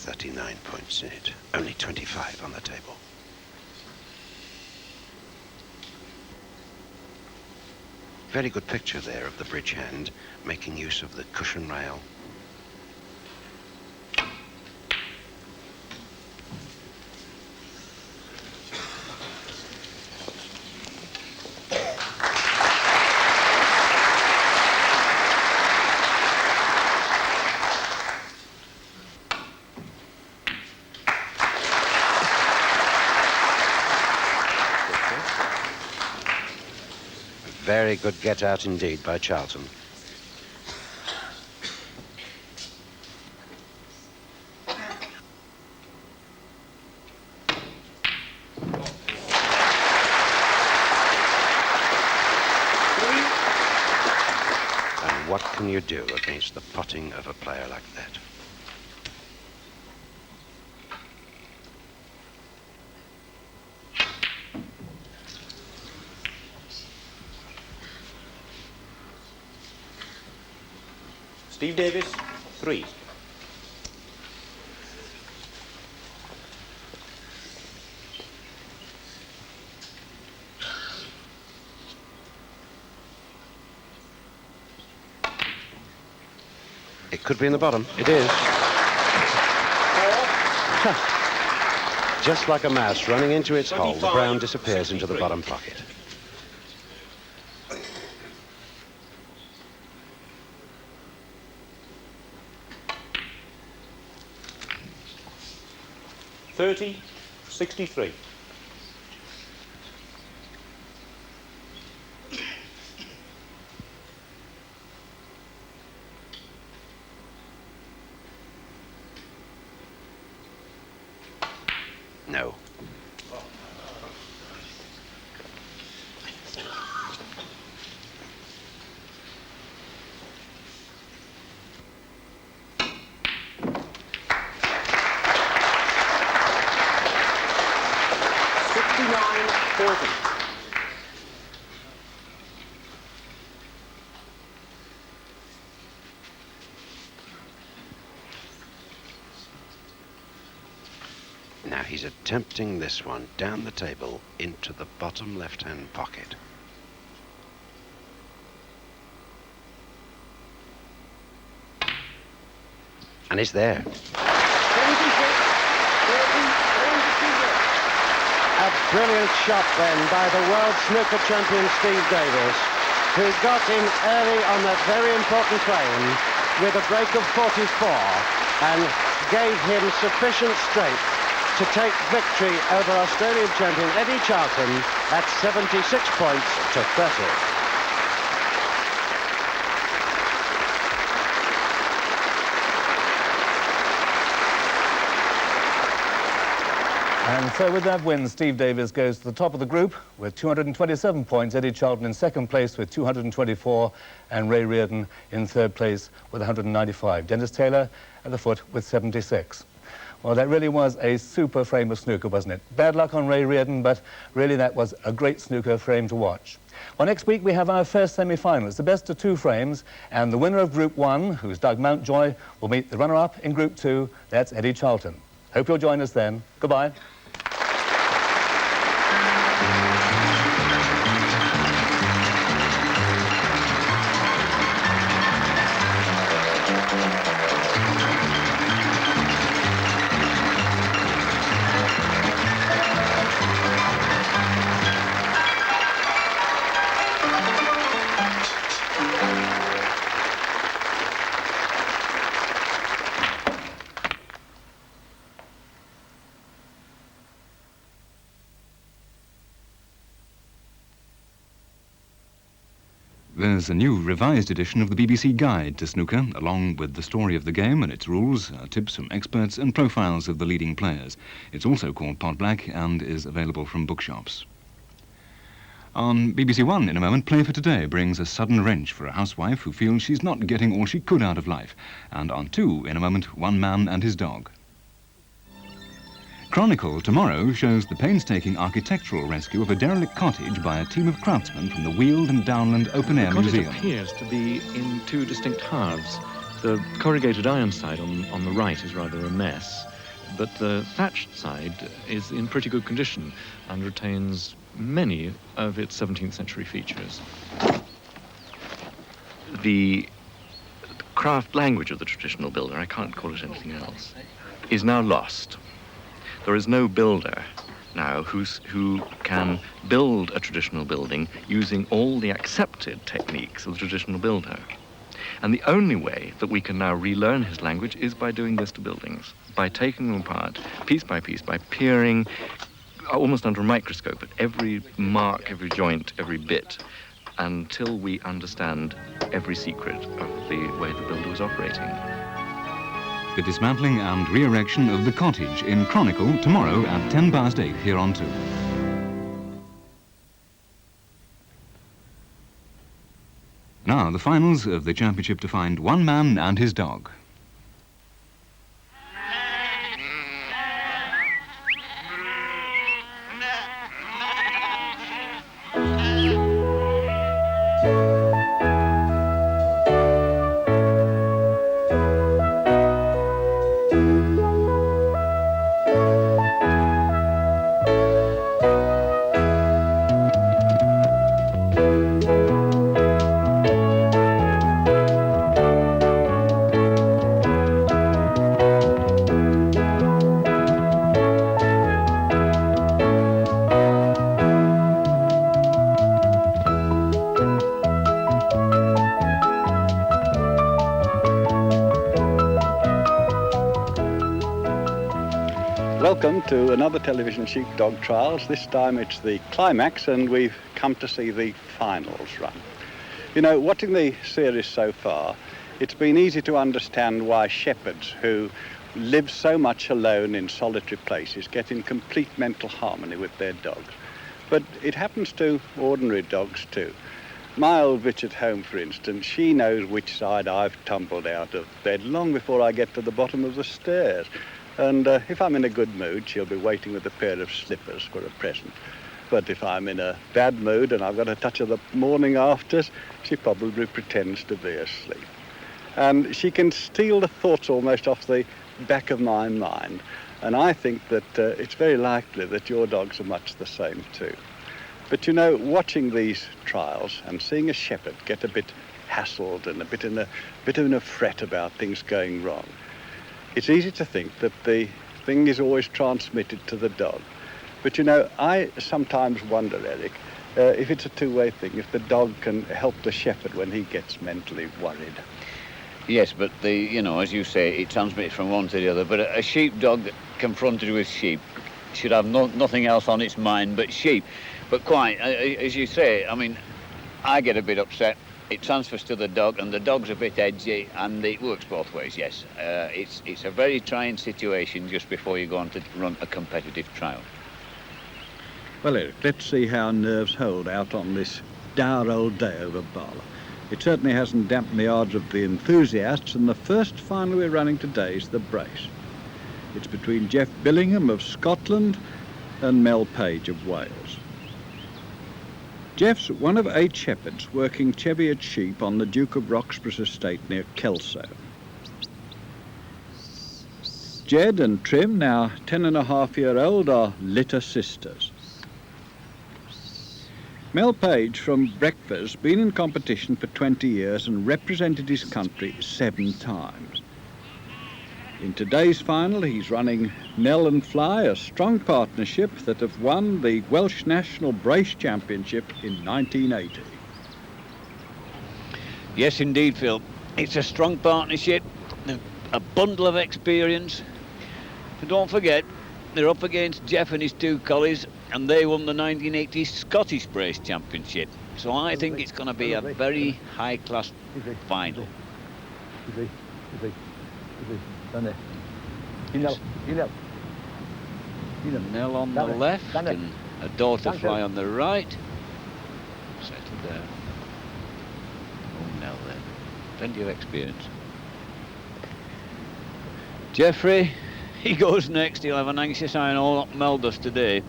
39 points in it. Only 25 on the table. Very good picture there of the bridge hand, making use of the cushion rail. Very good get out indeed by Charlton. And what can you do against the potting of a player like that? Steve Davis, 3. It could be in the bottom. It is. Just like a mouse running into its hole, the brown disappears into the bottom pocket. $30.63. No. Now he's attempting this one down the table into the bottom left-hand pocket. And he's there. A brilliant shot then by the world snooker champion Steve Davis, who got in early on that very important frame with a break of 44 and gave him sufficient strength to take victory over Australian champion Eddie Charlton at 76 points to 30. And so with that win, Steve Davis goes to the top of the group with 227 points, Eddie Charlton in second place with 224, and Ray Reardon in third place with 195. Dennis Taylor at the foot with 76. Well, that really was a super frame of snooker, wasn't it? Bad luck on Ray Reardon, but really that was a great snooker frame to watch. Well, next week we have our first semi-finals, the best of 2 frames, and the winner of Group 1, who's Doug Mountjoy, will meet the runner-up in Group 2, that's Eddie Charlton. Hope you'll join us then. Goodbye. There's a new revised edition of the BBC Guide to Snooker, along with the story of the game and its rules, tips from experts and profiles of the leading players. It's also called Pot Black and is available from bookshops. On BBC One in a moment, Play for Today brings a sudden wrench for a housewife who feels she's not getting all she could out of life. And on 2 in a moment, One Man and His Dog. Chronicle tomorrow shows the painstaking architectural rescue of a derelict cottage by a team of craftsmen from the Weald and Downland Open Air Museum. The cottage appears to be in 2 distinct halves. The corrugated iron side on the right is rather a mess. but the thatched side is in pretty good condition and retains many of its 17th century features. The craft language of the traditional builder, I can't call it anything else, is now lost. There is no builder now who can build a traditional building using all the accepted techniques of the traditional builder. And the only way that we can now relearn his language is by doing this to buildings, by taking them apart piece by piece, by peering almost under a microscope at every mark, every joint, every bit, until we understand every secret of the way the builder was operating. The dismantling and re-erection of the cottage in Chronicle tomorrow at 8:10 here on 2. Now, the finals of the championship to find one man and his dog. Welcome to another television sheepdog trials. This time it's the climax and we've come to see the finals run. You know, watching the series so far, it's been easy to understand why shepherds who live so much alone in solitary places get in complete mental harmony with their dogs. But it happens to ordinary dogs too. My old bitch at home, for instance, she knows which side I've tumbled out of bed long before I get to the bottom of the stairs. And if I'm in a good mood, she'll be waiting with a pair of slippers for a present. But if I'm in a bad mood and I've got a touch of the morning afters, she probably pretends to be asleep. And she can steal the thoughts almost off the back of my mind. And I think that it's very likely that your dogs are much the same too. But you know, watching these trials and seeing a shepherd get a bit hassled and a bit in a fret about things going wrong, it's easy to think that the thing is always transmitted to the dog. But you know, I sometimes wonder, Eric, if it's a two-way thing, if the dog can help the shepherd when he gets mentally worried. Yes, but as you say, it transmits from one to the other. But a sheepdog confronted with sheep should have nothing else on its mind but sheep. But quite, as you say, I mean, I get a bit upset. It transfers to the dog, and the dog's a bit edgy, and it works both ways, yes. It's a very trying situation just before you go on to run a competitive trial. Well, Eric, let's see how nerves hold out on this dour old day over Bala. It certainly hasn't dampened the odds of the enthusiasts, and the first final we're running today is the brace. It's between Jeff Billingham of Scotland and Mel Page of Wales. Jeff's one of 8 shepherds working Cheviot sheep on the Duke of Roxburgh's estate near Kelso. Jed and Trim, now 10.5-year-old, are litter sisters. Mel Page from Breakfast been in competition for 20 years and represented his country 7 times. In today's final, he's running Nell and Fly, a strong partnership that have won the Welsh National Brace Championship in 1980. Yes, indeed, Phil. It's a strong partnership, a bundle of experience. And don't forget, they're up against Jeff and his 2 collies, and they won the 1980 Scottish Brace Championship. So I think it's going to be a very high-class final. Nell on the left and a daughter fly on the right. Settled there. Oh, Nell there. Plenty of experience. Jeffrey, he goes next. He'll have an anxious eye on all that Mel does today.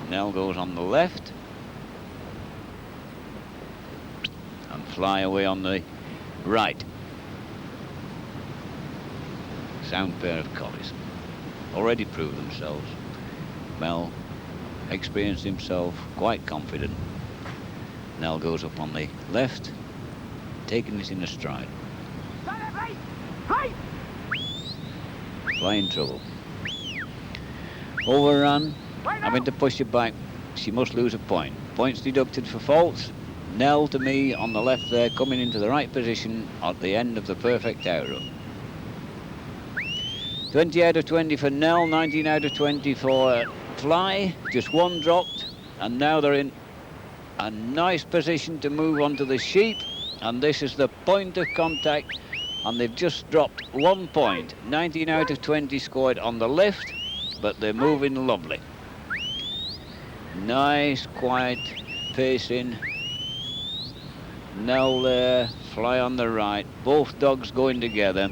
Nell goes on the left. And Fly away on the right. sound pair of collies. Already proved themselves. Mel experienced himself, quite confident. Nell goes up on the left, taking it in a stride. Flying trouble. Overrun, having to push it back. She must lose a point. Points deducted for faults. Nell to me on the left there, coming into the right position at the end of the perfect outrun. 20 out of 20 for Nell, 19 out of 20 for Fly. Just one dropped, and now they're in a nice position to move on to the Sheep, and this is the point of contact, and they've just dropped 1 point. 19 out of 20 scored on the left, but they're moving lovely. Nice, quiet pacing. Nell there, Fly on the right, both dogs going together.